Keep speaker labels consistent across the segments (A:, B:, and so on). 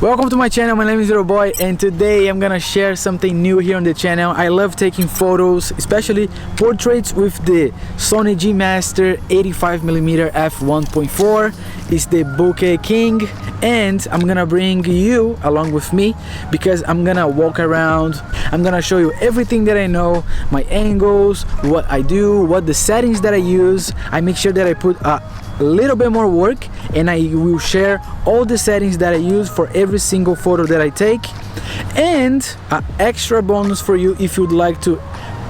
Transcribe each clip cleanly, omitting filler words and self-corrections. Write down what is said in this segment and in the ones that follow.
A: Welcome to my channel. My name is Little Boy, and today I'm gonna share something new here on the channel. I love taking photos, especially portraits, with the Sony G Master 85mm f1.4. It's the bokeh king, and I'm gonna bring you along with me because I'm gonna walk around. I'm gonna show you everything that I know, my angles, what I do, what the settings that I use. I make sure that I put a little bit more work, and I will share all the settings that I use for every single photo that I take. And an extra bonus for you, if you'd like to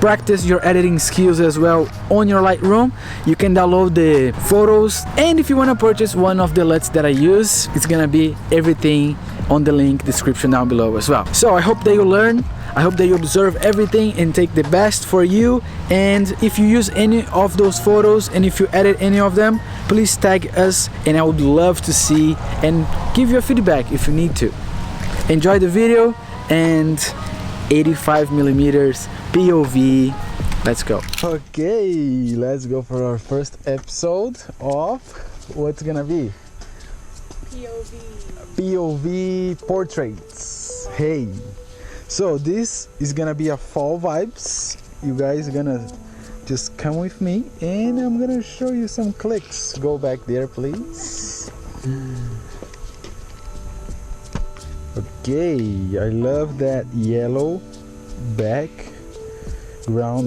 A: practice your editing skills as well on your Lightroom, you can download the photos. And if you want to purchase one of the LUTs that I use, it's gonna be everything on the link description down below as well. So I hope that you learn, I hope that you observe everything and take the best for you. And if you use any of those photos and if you edit any of them, please tag us, and I would love to see and give you a feedback if you need to. Enjoy the video, and 85mm POV, let's go. Okay, let's go for our first episode of what's gonna be POV portraits. Hey, so this is gonna be a fall vibes. You guys are gonna just come with me, and I'm gonna show you some clicks. Go back there, please. Okay, I love that yellow background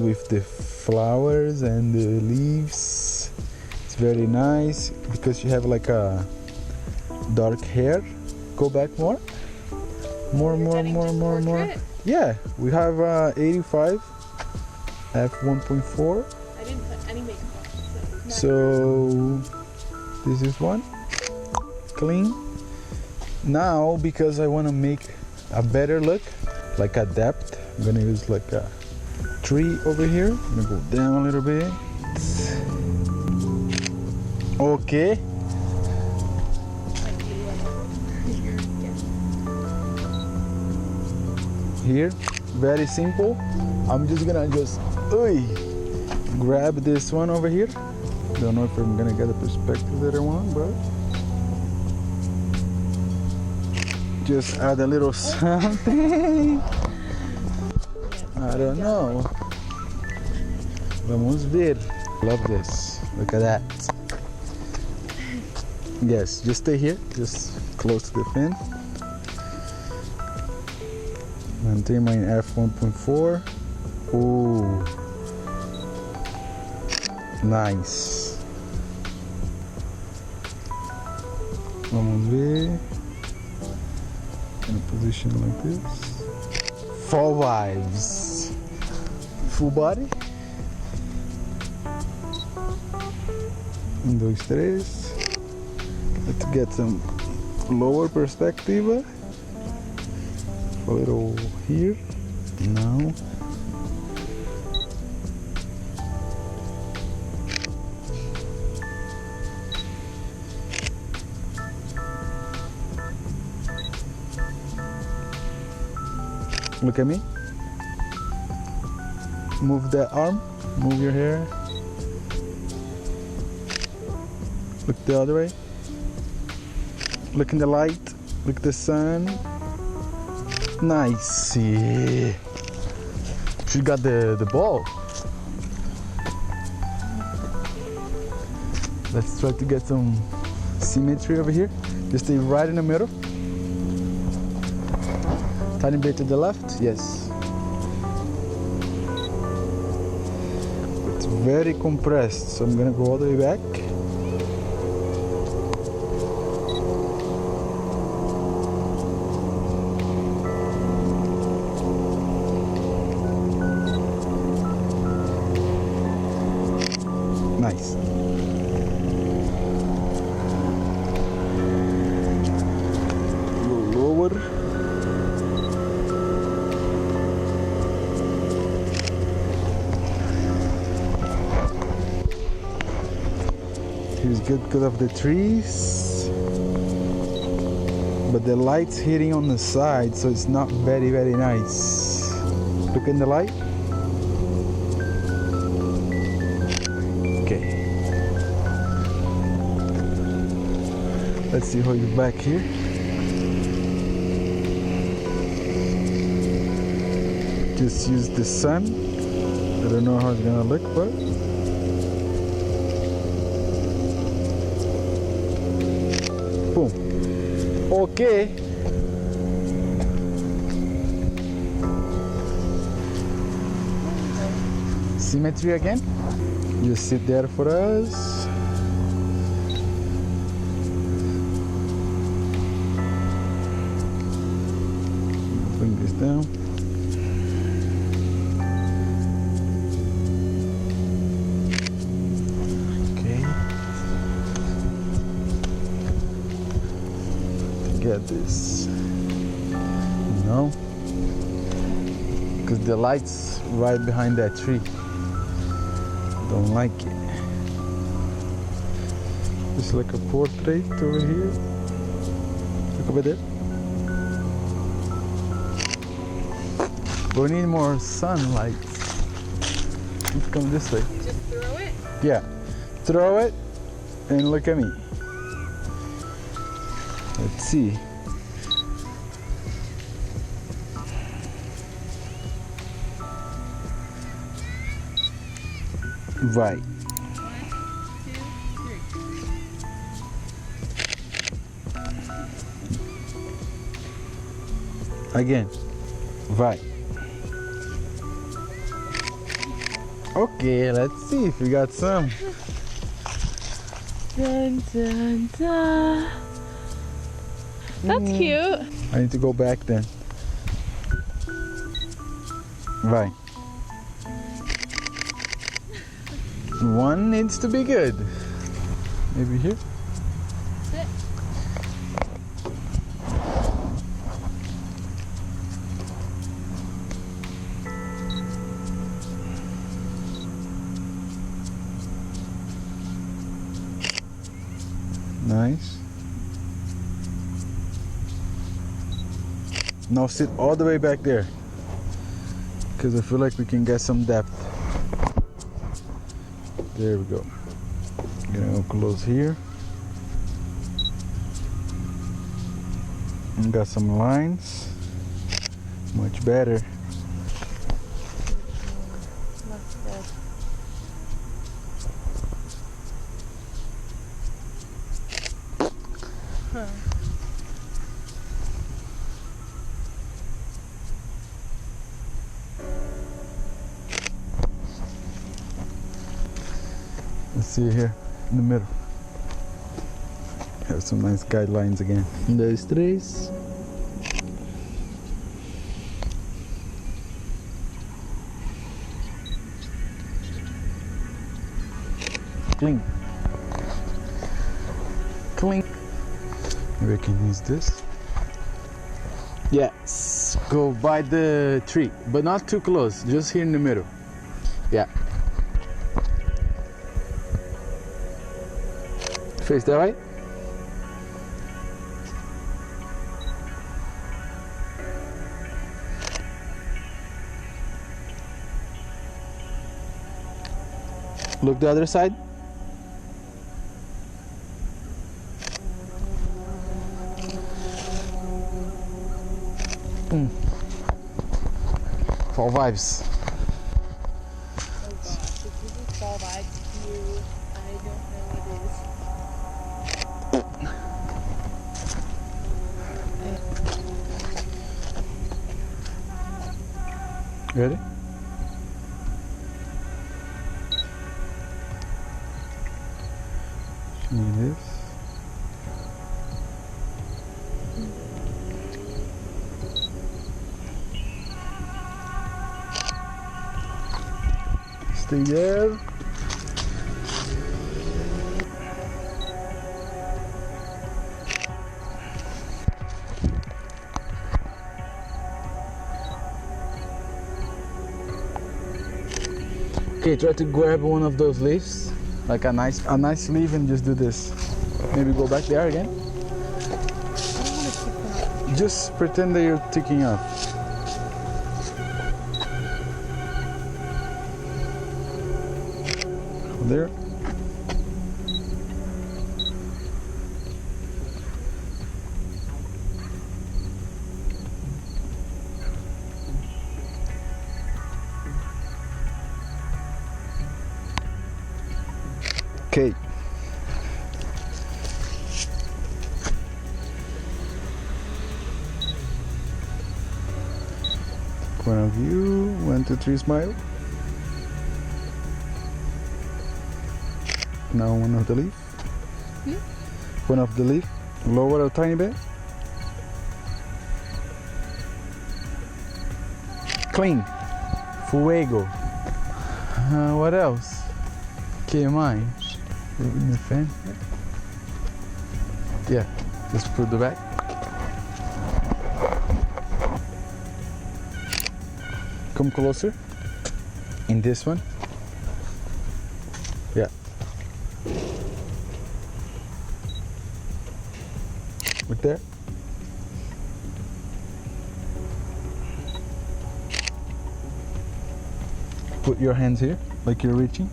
A: with the flowers and the leaves. It's very nice because you have like a dark hair. Go back more. More. Yeah, we have 85 f1.4.
B: I didn't put any makeup on.
A: So this is one clean. Now, because I want to make a better look, like a depth, I'm gonna use like a tree over here. I'm gonna go down a little bit. Okay. Here, very simple. I'm just gonna grab this one over here. Don't know if I'm gonna get the perspective that I want, but just add a little something. I don't know. Vamos ver. Love this. Look at that. Yes, just stay here, just close to the fin. Maintain my f1.4. Ooh, nice. Vamos ver. In a position like this. Fall vibes. Full body. 1, 2, 3. Let's get some lower perspective. A little here. Now. Look at me. Move that arm. Move your hair. Look the other way. Look in the light. Look at the sun. Nice. Yeah. She got the ball. Let's try to get some symmetry over here. Just stay right in the middle. Tiny bit to the left, yes. It's very compressed, so I'm gonna go all the way back. Nice. Go lower. Here's good of the trees, but the light's hitting on the side, so it's not very nice. Look in the light. Okay. Let's see how you're back here. Just use the sun. I don't know how it's gonna look, but boom. Okay. Symmetry again. Just sit there for us. Bring this down. Okay. Get this. No. Because the light's right behind that tree. Don't like it. It's like a portrait over here. Look over there. We need more sunlight. Let's come this way.
B: Just throw it?
A: Yeah. Throw it and look at me. Let's see. Right.
B: 1, 2, 3.
A: Again. Right. Okay, let's see if we got some.
B: Dun, dun, dun. That's cute.
A: I need to go back then. Right. One needs to be good. Maybe here.
B: Sit.
A: Nice. Now sit all the way back there, because I feel like we can get some depth. There we go. Gonna go close here. And got some lines. Much better. Let's see here in the middle. Have some nice guidelines again. 1, 2, 3. Clink. Clink. Maybe I can use this. Yes. Go by the tree, but not too close. Just here in the middle. Yeah. Face that way. Look the other side. Fall vibes.
B: Fall vibes to you. I don't know what it is.
A: Ready? Show me this. Stay there. Okay, try to grab one of those leaves, like a nice leaf, and just do this. Maybe go back there again. Just pretend that you're ticking up. There. Okay. Point of view, 1, 2, 3, smile. Now one of the leaf. One of the leaf. Lower a tiny bit. Clean. Fuego. What else? Que mais? In the fan. Yeah, just put the back. Come closer. In this one. Yeah. Right there. Put your hands here, like you're reaching.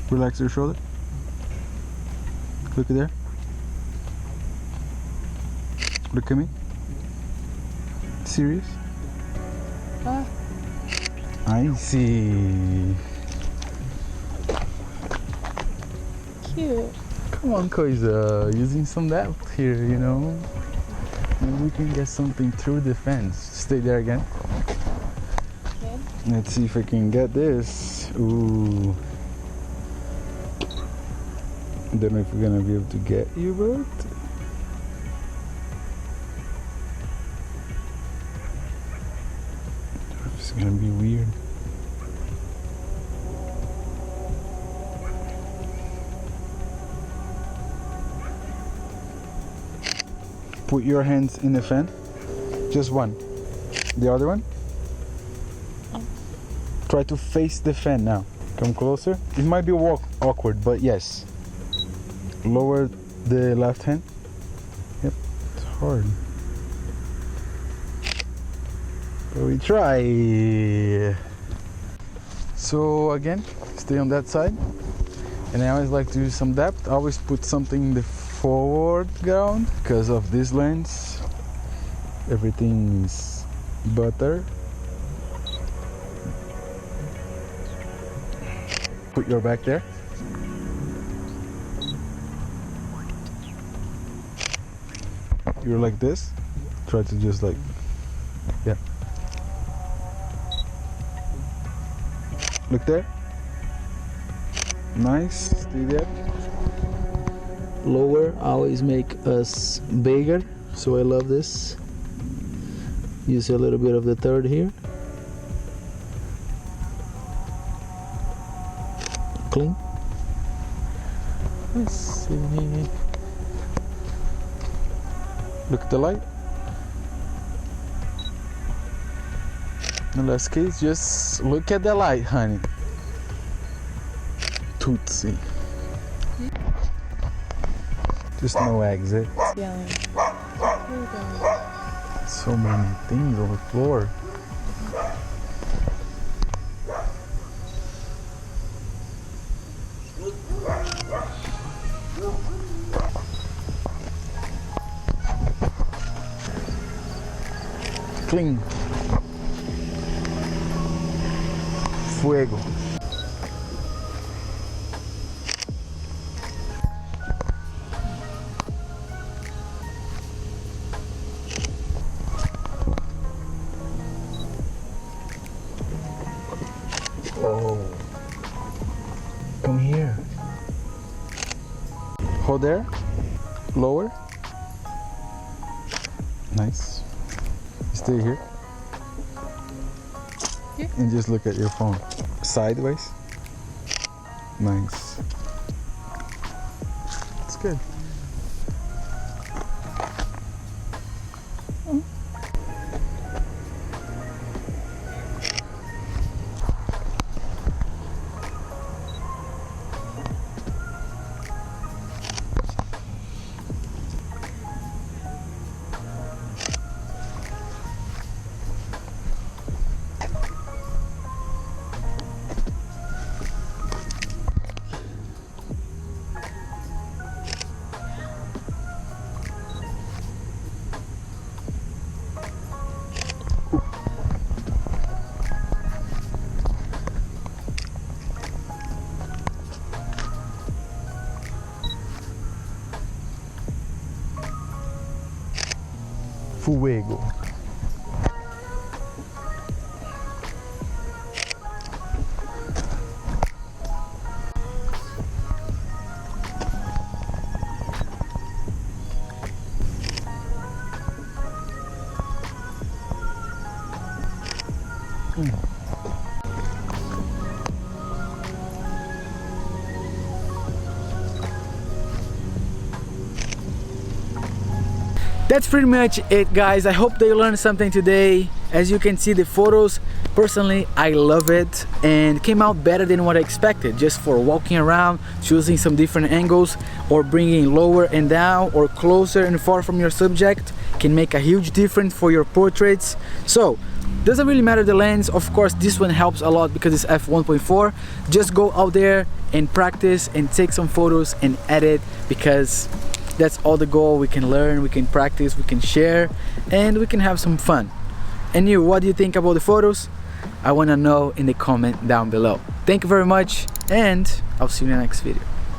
A: Relax your shoulder. Look there. Look at me. Serious? I see.
B: Cute.
A: Come on, Koiza. Using some depth here, you know. Maybe we can get something through the fence. Stay there again.
B: Okay.
A: Let's see if I can get this. Ooh. Don't know if we're gonna be able to get you, but it's gonna be weird. Put your hands in the fan. Just one. The other one. Try to face the fan now. Come closer. It might be awkward, but yes. Lower the left hand. Yep, it's hard. But we try. So again, stay on that side. And I always like to use some depth. I always put something in the foreground because of this lens. Everything's butter. Put your back there. You're like this. Try to just like, yeah. Look there. Nice. Stay there. Lower always make us bigger, so I love this. Use a little bit of the third here. Clean. Let's see. Look at the light. In the last case, just look at the light, honey. Tootsie. Just no exit.
B: Yelling. Here we go.
A: So many things on the floor. Clean. Fuego. Oh. Come here. Hold there. Lower. Nice. Stay here.
B: Here?
A: And just look at your phone. Sideways. Nice. It's good.
C: fuego.
A: That's pretty much it, guys. I hope they learned something today. As you can see, the photos, personally, I love it, and it came out better than what I expected. Just for walking around, choosing some different angles, or bringing lower and down, or closer and far from your subject, can make a huge difference for your portraits. So doesn't really matter the lens. Of course, this one helps a lot because it's f1.4. Just go out there and practice and take some photos and edit, because that's all the goal. We can learn, we can practice, we can share, and we can have some fun. And you, what do you think about the photos? I want to know in the comment down below. Thank you very much, and I'll see you in the next video.